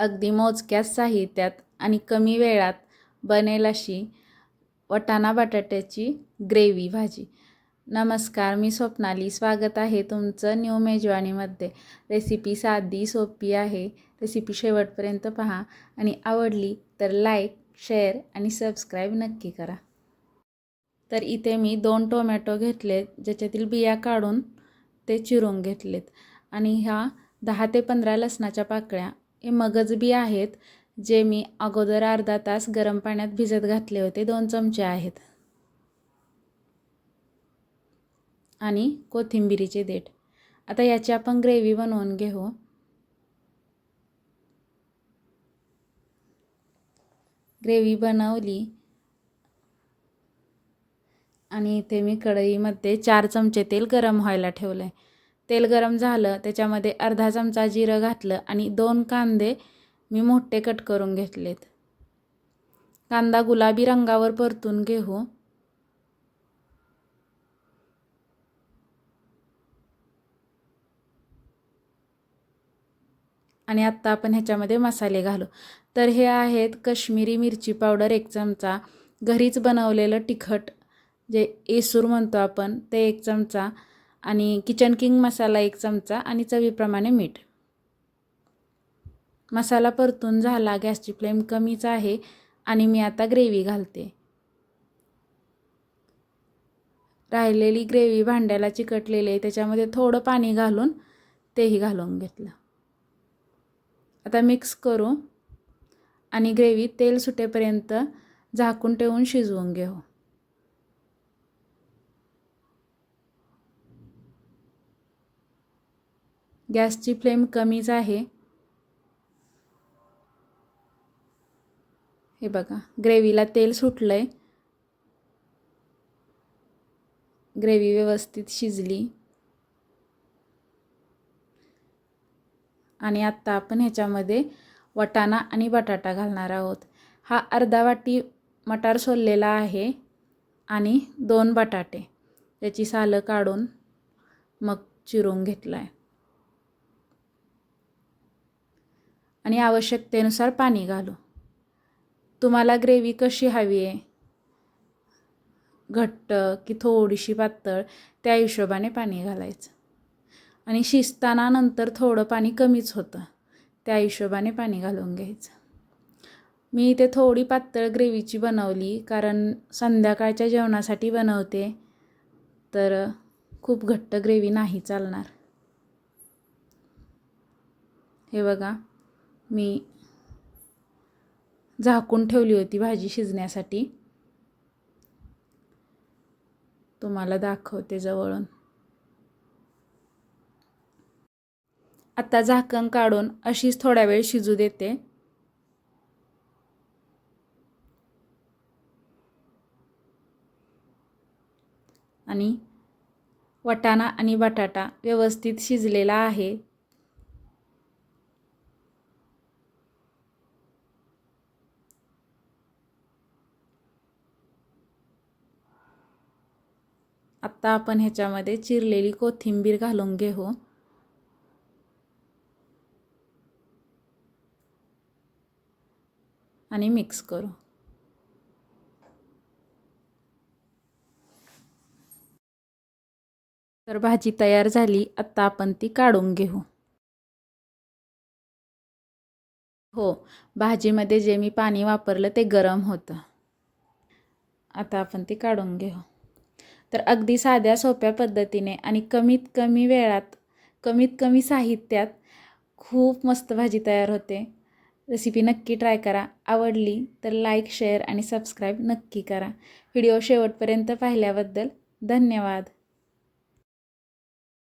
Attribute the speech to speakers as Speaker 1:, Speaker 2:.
Speaker 1: अगदी मोजक्या साहित्यात आणि कमी वेळात बनेल अशी वाटाणा बटाट्याची ग्रेव्ही भाजी. नमस्कार, मी स्वप्नाली. स्वागत आहे तुमचं न्यू मेजवानीमध्ये. रेसिपी साधी सोपी आहे. रेसिपी शेवटपर्यंत पहा आणि आवडली तर लाईक, शेअर आणि सबस्क्राईब नक्की करा. तर इथे मी 2 टोमॅटो घेतलेत, ज्याच्यातील बिया काढून ते चिरून घेतलेत. आणि ह्या 10 ते 15 लसणाच्या पाकळ्या. हे मगज बी आहेत, जे मी अगोदर अर्धा तास गरम पाण्यात भिजत घातले होते. 2 चमचे आहेत. आणि कोथिंबिरीचे देठ. आता याची आपण ग्रेव्ही बनवून घेऊ. ग्रेव्ही बनवली आणि इथे मी कढईमध्ये 4 चमचे तेल गरम व्हायला ठेवलं आहे. तेल गरम झालं, त्याच्यामध्ये अर्धा चमचा जिरं घातलं आणि 2 कांदे मी मोठे कट करून घेतलेत. कांदा गुलाबी रंगावर परतून घेऊ. आणि आत्ता आपण ह्याच्यामध्ये मसाले घालू. तर हे आहेत काश्मीरी मिरची पावडर 1 चमचा, घरीच बनवलेलं तिखट जे एसूर म्हणतो आपण ते 1 चमचा, आणि किचन किंग मसाला 1 चमचा आणि चवीप्रमाणे मीठ. मसाला परतून झाला, गॅसची फ्लेम कमीच आहे आणि मी आता ग्रेव्ही घालते. राहिलेली ग्रेव्ही भांड्याला चिकटलेली आहे, त्याच्यामध्ये थोडं पाणी घालून तेही घालून घेतलं. आता मिक्स करू आणि ग्रेव्ही तेल सुटेपर्यंत झाकून ठेवून शिजवून घेऊ. गॅसची फ्लेम कमीच आहे. हे बघा, ग्रेव्हीला तेल सुटलंय. ग्रेव्ही व्यवस्थित शिजली. आणि आत्ता आपण ह्याच्यामध्ये वाटाणा आणि बटाटा घालणार आहोत. हा अर्धा वाटी मटार सोललेला आहे आणि 2 बटाटे त्याची सालं काढून मग चिरून घेतला आहे. आणि आवश्यकतेनुसार पाणी घालू. तुम्हाला ग्रेव्ही कशी हवी आहे, घट्ट की थोडीशी पातळ, त्या हिशोबाने पाणी घालायचं. आणि शिजताना नंतर थोडं पाणी कमीच होतं, त्या हिशोबाने पाणी घालून घ्यायचं. मी इथे थोडी पातळ ग्रेव्हीची बनवली, कारण संध्याकाळच्या जेवणासाठी बनवते, तर खूप घट्ट ग्रेव्ही नाही चालणार. हे बघा, मी झाकून ठेवली होती भाजी शिजण्यासाठी. तुम्हाला दाखवते जवळून. आता झाकण काढून अशीच थोडा वेळ शिजू देते. आणि वाटाणा आणि बटाटा व्यवस्थित शिजलेला आहे. आता आपण ह्याच्यामध्ये चिरलेली कोथिंबीर घालून घेऊ. आणि मिक्स करू. तर भाजी तयार झाली. आता आपण ती काढून घेऊ. हो, भाजीमध्ये जे मी पाणी वापरलं ते गरम होतं. आता आपण ती काढून घेऊ. तर अगदी साध्या सोप्या पद्धतीने आणि कमीत कमी वेळात, कमीत कमी साहित्यात खूप मस्त भाजी तयार होते. रेसिपी नक्की ट्राय करा. आवडली तर लाईक, शेअर आणि सबस्क्राईब नक्की करा. व्हिडिओ शेवटपर्यंत पाहिल्याबद्दल धन्यवाद.